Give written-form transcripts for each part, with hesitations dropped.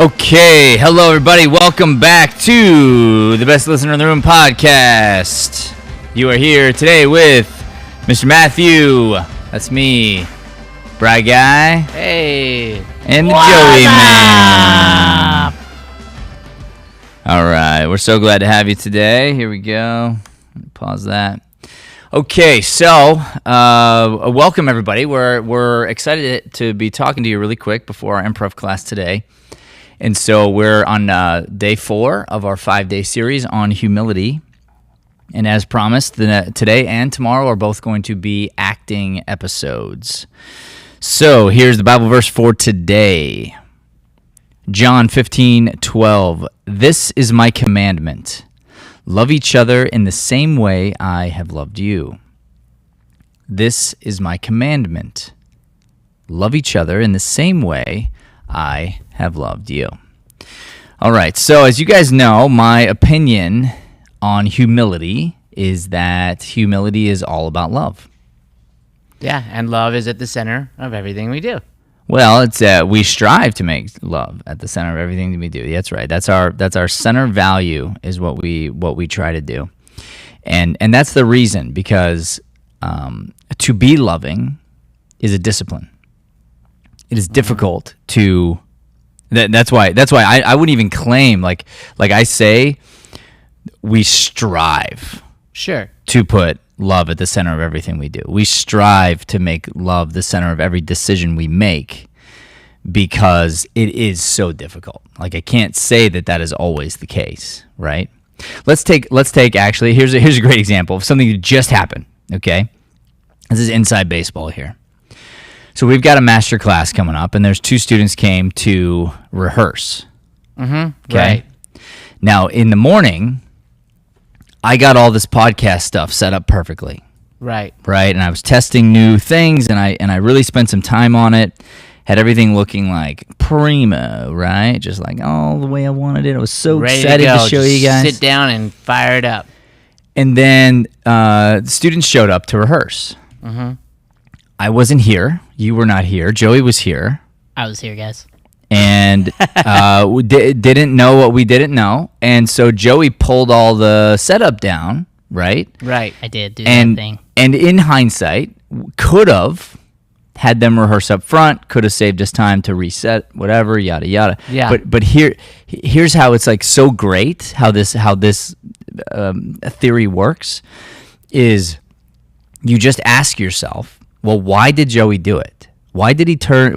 Okay, hello everybody. Welcome back to the Best Listener in the Room podcast. You are here today with Mr. Matthew. That's me, Bry Guy. Hey. And the Joey Man. All right, we're so glad to have you today. Here we go. Pause that. Okay, so welcome everybody. We're excited to be talking to you really quick before our improv class today. And so we're on day 4 of our 5-day series on humility. And as promised, today and tomorrow are both going to be acting episodes. So here's the Bible verse for today. John 15:12. This is my commandment. Love each other in the same way I have loved you. This is my commandment. Love each other in the same way I have loved you. All right, so as you guys know, my opinion on humility is that humility is all about love. Yeah, and love is at the center of everything we do. Well, it's we strive to make love at the center of everything that we do. That's right. That's our center value is what we try to do, and that's the reason, because to be loving is a discipline. It is difficult to. That's why I wouldn't even claim like I say we strive. Sure. To put love at the center of everything we do. We strive to make love the center of every decision we make, because it is so difficult. Like, I can't say that is always the case, right? Let's take actually, here's a great example of something that just happened, okay? This is inside baseball here. So we've got a master class coming up, and there's 2 students came to rehearse. Mm-hmm. Okay? Right. Now, in the morning, I got all this podcast stuff set up perfectly. Right. Right, and I was testing new things, and I really spent some time on it. Had everything looking like primo, right? Just like all the way I wanted it. I was so excited to show you guys. Sit down and fire it up. And then students showed up to rehearse. Mm-hmm. I wasn't here. You were not here. Joey was here. I was here, guys. And we didn't know what we didn't know. And so Joey pulled all the setup down, right? Right. I did do that thing. And in hindsight, could have had them rehearse up front, could have saved us time to reset, whatever, yada, yada. Yeah. But here's how it's like so great how this theory works is you just ask yourself, well, why did Joey do it? Why did he tear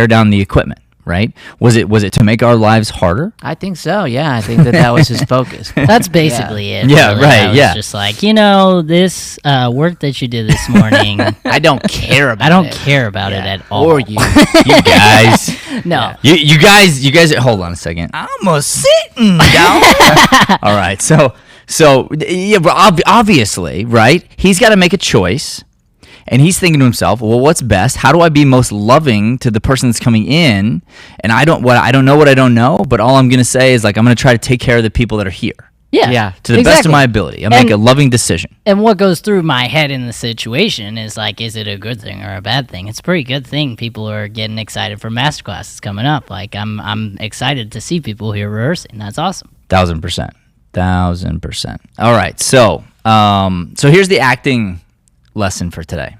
down the equipment, right? Was it to make our lives harder? I think so, yeah. I think that was his focus. That's basically it. Yeah, really. right, I was just like, this work that you did this morning, I don't care about it. I don't care about it at all. Or you. You guys. No. You guys, hold on a second. I'm a sitting down. All right, so yeah, obviously, right? He's got to make a choice, and he's thinking to himself, "Well, what's best? How do I be most loving to the person that's coming in?" And I don't know what I don't know, but all I'm going to say is like I'm going to try to take care of the people that are here. Yeah. To the best of my ability, I'll make a loving decision. And what goes through my head in the situation is like, is it a good thing or a bad thing? It's a pretty good thing. People are getting excited for master classes coming up. Like I'm excited to see people here rehearsing. That's awesome. 1,000%. 1,000%. All right, so here's the acting lesson for today,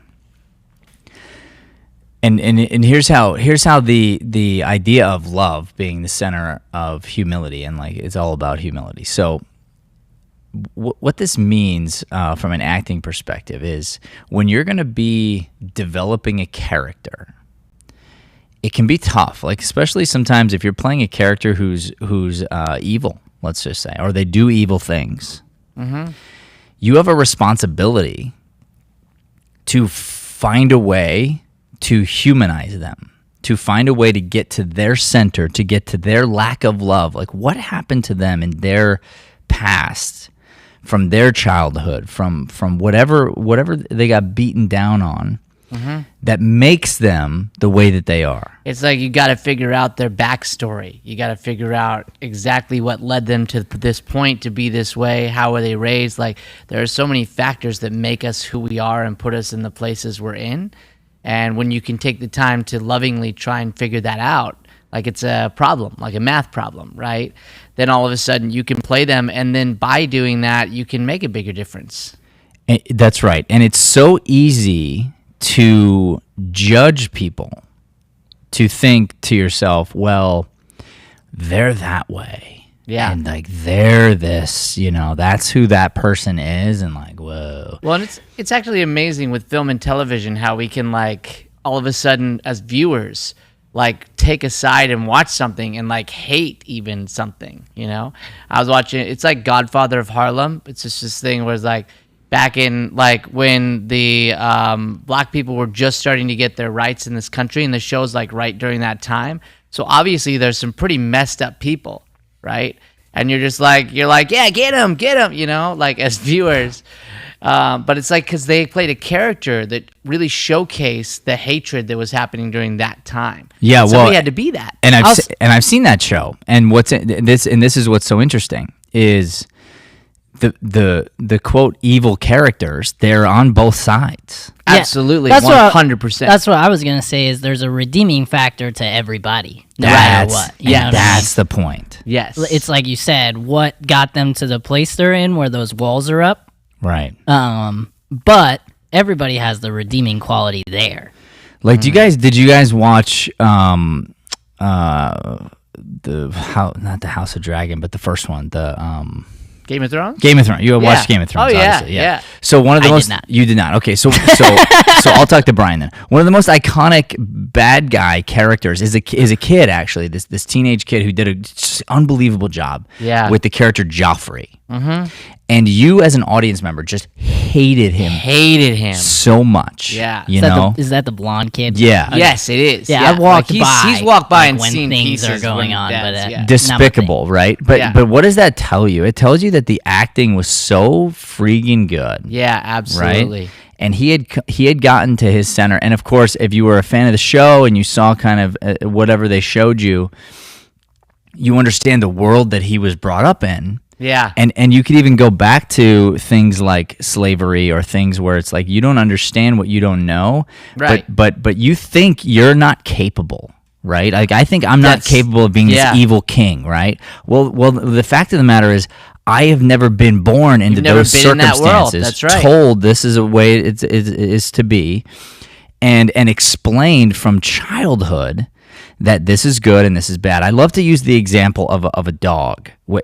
and here's how the idea of love being the center of humility, and like it's all about humility. So what this means from an acting perspective is when you're going to be developing a character, it can be tough. Like especially sometimes if you're playing a character who's evil. Let's just say, or they do evil things. Mm-hmm. You have a responsibility to find a way to humanize them, to find a way to get to their center, to get to their lack of love. Like what happened to them in their past, from their childhood, from whatever they got beaten down on, that makes them the way that they are. It's like you got to figure out their backstory. You got to figure out exactly what led them to this point to be this way. How were they raised? Like there are so many factors that make us who we are and put us in the places we're in. And when you can take the time to lovingly try and figure that out, like it's a problem, like a math problem, right? Then all of a sudden you can play them, and then by doing that, you can make a bigger difference. That's right. And it's so easy to judge people, to think to yourself, well, they're that way. Yeah. And like they're this, that's who that person is, and like, whoa. Well, and it's actually amazing with film and television how we can like all of a sudden as viewers like take a side and watch something and like hate even something, I was watching, it's like Godfather of Harlem. It's just this thing where it's like back in like when the black people were just starting to get their rights in this country, and the show's like right during that time. So obviously there's some pretty messed up people, right? And you're like, yeah, get him, like as viewers. But it's like because they played a character that really showcased the hatred that was happening during that time. Yeah, and somebody had to be that. And I've seen that show. And this is what's so interesting is the quote evil characters. They're on both sides. Yeah, absolutely, that's 100%. That's what I was gonna say. Is there's a redeeming factor to everybody, no matter what. That's the point. Yes, it's like you said. What got them to the place they're in, where those walls are up? Right. But everybody has the redeeming quality there. Like, did you guys watch not the House of Dragon, but the first one, the Game of Thrones? Game of Thrones. You watched Game of Thrones, oh, yeah, obviously. yeah. So one of the most... did not. You did not. Okay, so I'll talk to Brian then. One of the most iconic bad guy characters is a kid, actually, this teenage kid who did an unbelievable job with the character Joffrey. Mm-hmm. And you, as an audience member, just hated him so much. Yeah. Is that the blonde kid? Yeah. Okay. Yes, it is. Yeah, I've walked by. He's walked by and when seen things pieces are going when on, but despicable, right? But what does that tell you? It tells you that the acting was so freaking good. Yeah, absolutely. Right? And he had gotten to his center. And of course, if you were a fan of the show and you saw kind of whatever they showed you, you understand the world that he was brought up in. Yeah. And you could even go back to things like slavery or things where it's like you don't understand what you don't know. Right. But you think you're not capable, right? Like I think I'm not capable of being this evil king, right? Well, the fact of the matter is I have never been born into those circumstances. In that world. That's right. Told this is a way it is to be, and explained from childhood that this is good and this is bad. I love to use the example of a dog. I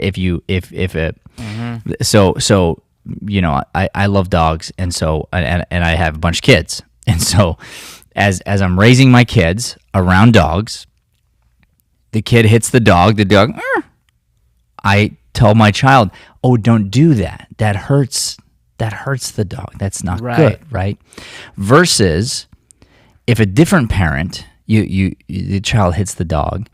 love dogs, and so and I have a bunch of kids, and so as I'm raising my kids around dogs, the kid hits the dog. I tell my child, "Oh, don't do that. That hurts. That hurts the dog. That's not good, right?" Versus if a different parent. The child hits the dog,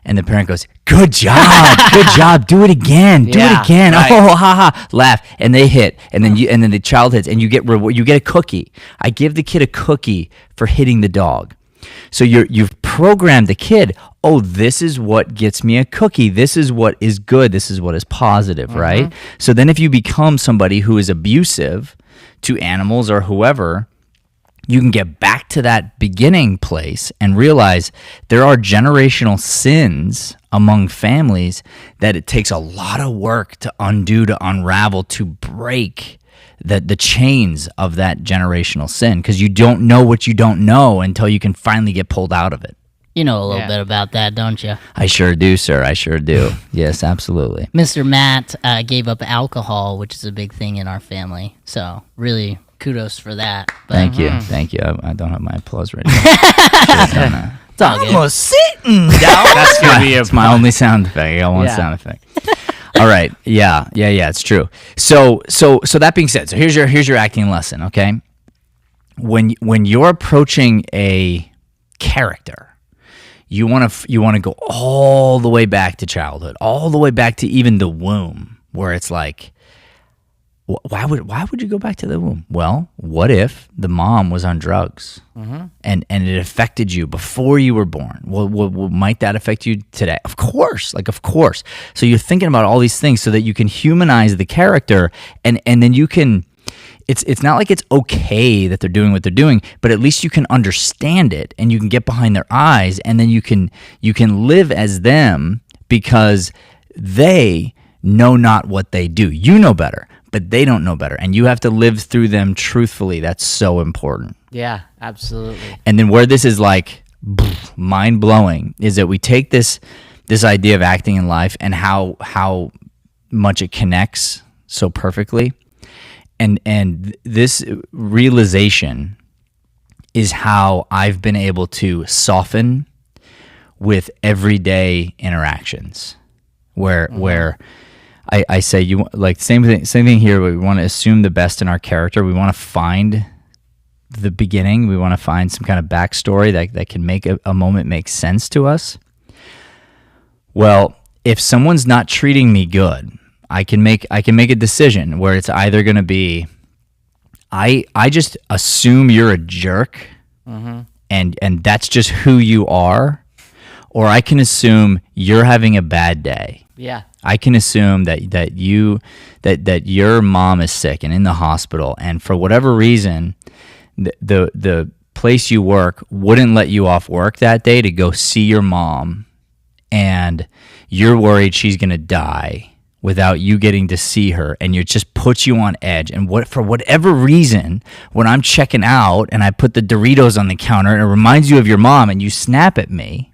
and the parent goes, "Good job, good job. Do it again, do it again. Right. Oh, ha ha!" Laugh, and they hit, and then the child hits, and you get a cookie. I give the kid a cookie for hitting the dog. So you've programmed the kid. Oh, this is what gets me a cookie. This is what is good. This is what is positive, right? So then, if you become somebody who is abusive to animals or whoever, you can get back to that beginning place and realize there are generational sins among families that it takes a lot of work to undo, to unravel, to break the chains of that generational sin, because you don't know what you don't know until you can finally get pulled out of it. You know a little bit about that, don't you? I sure do, sir. I sure do. Yes, absolutely. Mr. Matt gave up alcohol, which is a big thing in our family. So really... kudos for that. But, Thank you. I don't have my applause ready. It's all good. Sitting down. That's gonna be it's my only sound effect. I got one sound effect. All right. Yeah. It's true. So that being said, so here's your acting lesson. Okay. When you're approaching a character, you want to go all the way back to childhood, all the way back to even the womb, where it's like, why would you go back to the womb? Well, what if the mom was on drugs and it affected you before you were born? Well, might that affect you today? Of course. So you're thinking about all these things so that you can humanize the character, and then you can. it's not like it's okay that they're doing what they're doing, but at least you can understand it and you can get behind their eyes, and then you can live as them because they know not what they do. You know better, but they don't know better, and you have to live through them truthfully. That's so important. Yeah, absolutely. And then where this is like mind blowing is that we take this idea of acting in life and how much it connects so perfectly. And this realization is how I've been able to soften with everyday interactions, where I say you like same thing here. We want to assume the best in our character. We want to find the beginning. We want to find some kind of backstory that can make a moment make sense to us. Well, if someone's not treating me good, I can make a decision where it's either going to be I just assume you're a jerk, and that's just who you are, or I can assume you're having a bad day. Yeah. I can assume that your mom is sick and in the hospital, and for whatever reason, the place you work wouldn't let you off work that day to go see your mom, and you're worried she's going to die without you getting to see her, and it just puts you on edge. And for whatever reason, when I'm checking out and I put the Doritos on the counter and it reminds you of your mom and you snap at me,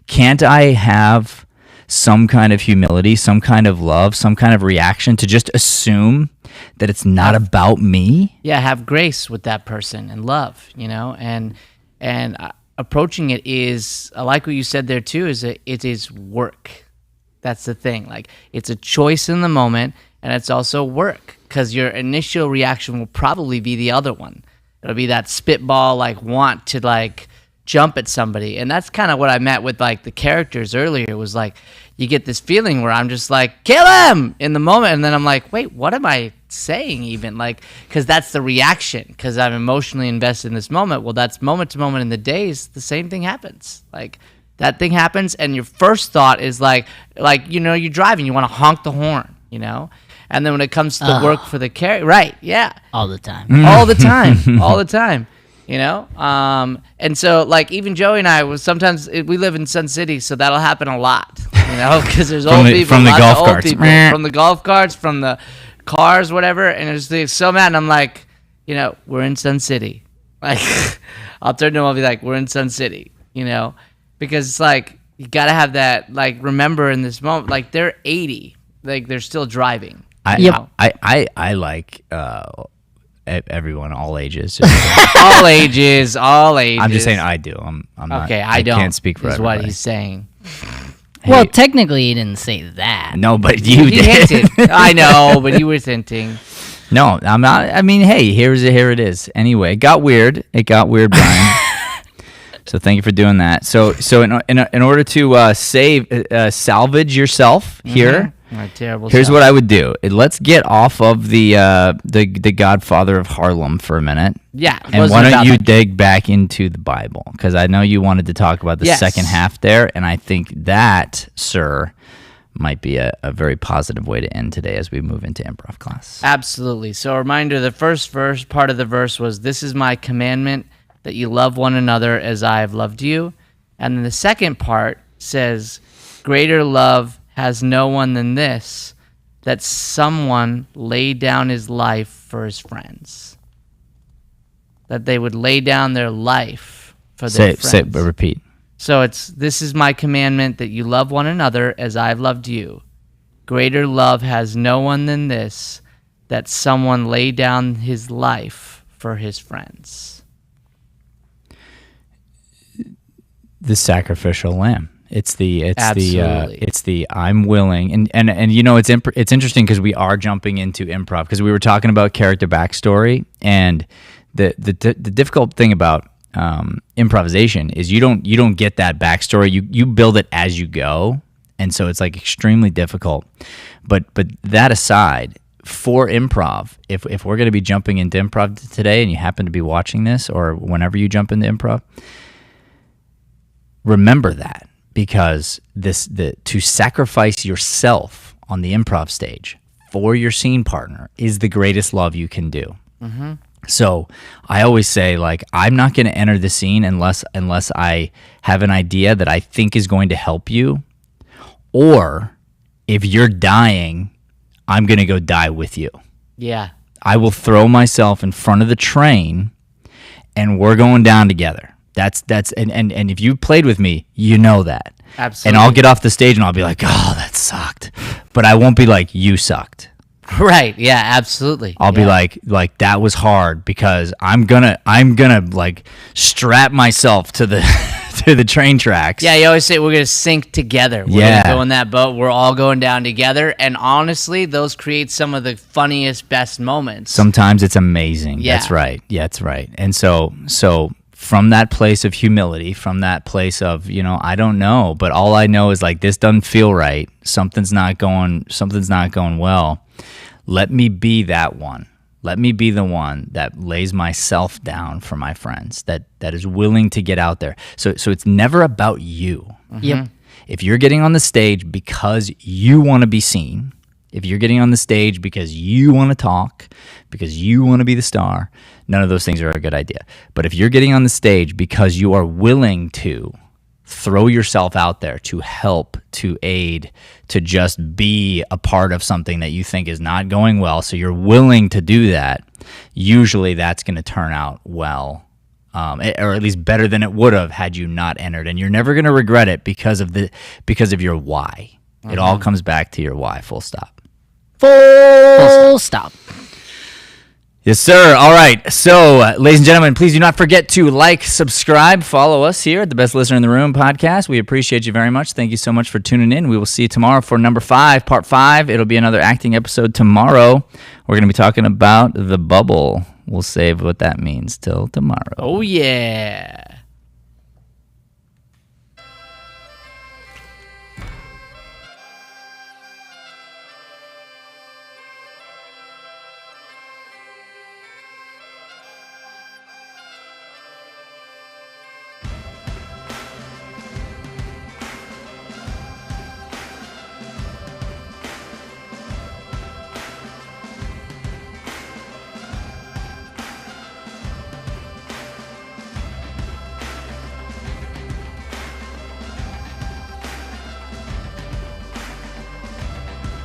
can't I have some kind of humility, some kind of love, some kind of reaction to just assume that it's not about me? Yeah, have grace with that person and love, and approaching it is, I like what you said there too, is it is work. That's the thing. Like, it's a choice in the moment, and it's also work, because your initial reaction will probably be the other one. It'll be that spitball, like, want to, like, jump at somebody. And that's kind of what I meant with, like, the characters earlier. It was like, you get this feeling where I'm just like, kill him in the moment. And then I'm like, wait, what am I saying even? Like, because that's the reaction, because I'm emotionally invested in this moment. Well, that's moment to moment in the days. The same thing happens. Like, that thing happens, and your first thought is like you're driving, you want to honk the horn, and then when it comes to the work for the carry, right? Yeah, all the time, all the time, all the time, And so, like, even Joey and I we live in Sun City, so that'll happen a lot, because there's old people from the golf carts, from the golf carts, from the cars, whatever, and they're so mad, and I'm like, we're in Sun City, like, I'll turn to them, I'll be like, we're in Sun City, Because it's like, you got to have that, like, remember in this moment, like, they're 80, like, they're still driving. I like everyone, all ages. all ages. I'm just saying I do. I'm not. Okay, I don't. Can't speak for everybody. Is what he's saying. Well, technically, he didn't say that. No, but you He did. hinted. I know, but you were hinting. No, I'm not. I mean, hey, here it is. Anyway, it got weird, Brian. So thank you for doing that. So in order to salvage yourself here, here's what I would do. Let's get off of the Godfather of Harlem for a minute. Yeah. And why don't you dig back into the Bible? Because I know you wanted to talk about the second half there, and I think that, sir, might be a very positive way to end today as we move into improv class. Absolutely. So a reminder, the first part of the verse was, "This is my commandment, that you love one another as I have loved you." And then the second part says, "Greater love has no one than this, that someone laid down his life for his friends." That they would lay down their life for their friends. Repeat. So it's, "This is my commandment, that you love one another as I have loved you. Greater love has no one than this, that someone laid down his life for his friends." The sacrificial lamb. It's the I'm willing, and it's interesting because we are jumping into improv, because we were talking about character backstory, and the difficult thing about improvisation is you don't get that backstory. You build it as you go, and so it's like extremely difficult. But that aside, for improv, if we're going to be jumping into improv today, and you happen to be watching this, or whenever you jump into improv, remember that, because to sacrifice yourself on the improv stage for your scene partner is the greatest love you can do. So I always say, like, I'm not going to enter the scene unless I have an idea that I think is going to help you, or if you're dying, I'm going to go die with you. Yeah. I will throw myself in front of the train and we're going down together. That's and if you played with me, you know that. Absolutely. And I'll get off the stage and I'll be like, "Oh, that sucked." But I won't be like, "You sucked." Right. Yeah, absolutely. I'll be like that was hard, because I'm gonna like strap myself to the to the train tracks. Yeah, you always say we're going to sink together. We're going to go in that boat. We're all going down together. And honestly, those create some of the funniest, best moments. Sometimes it's amazing. Yeah. That's right. Yeah, that's right. And so from that place of humility, from that place of, I don't know, but all I know is, like, this doesn't feel right. Something's not going well. Let me be that one. Let me be the one that lays myself down for my friends, that is willing to get out there. So it's never about you. Yep. If you're getting on the stage because you want to be seen, if you're getting on the stage because you want to talk, because you want to be the star, none of those things are a good idea. But if you're getting on the stage because you are willing to throw yourself out there to help, to aid, to just be a part of something that you think is not going well, so you're willing to do that, usually that's going to turn out well, or at least better than it would have had you not entered. And you're never going to regret it because of your why. It all comes back to your why, full stop. Full stop. Yes, sir. All right. So, ladies and gentlemen, please do not forget to like, subscribe, follow us here at the Best Listener in the Room podcast. We appreciate you very much. Thank you so much for tuning in. We will see you tomorrow for number 5, part 5. It'll be another acting episode tomorrow. We're going to be talking about the bubble. We'll save what that means till tomorrow. Oh, yeah.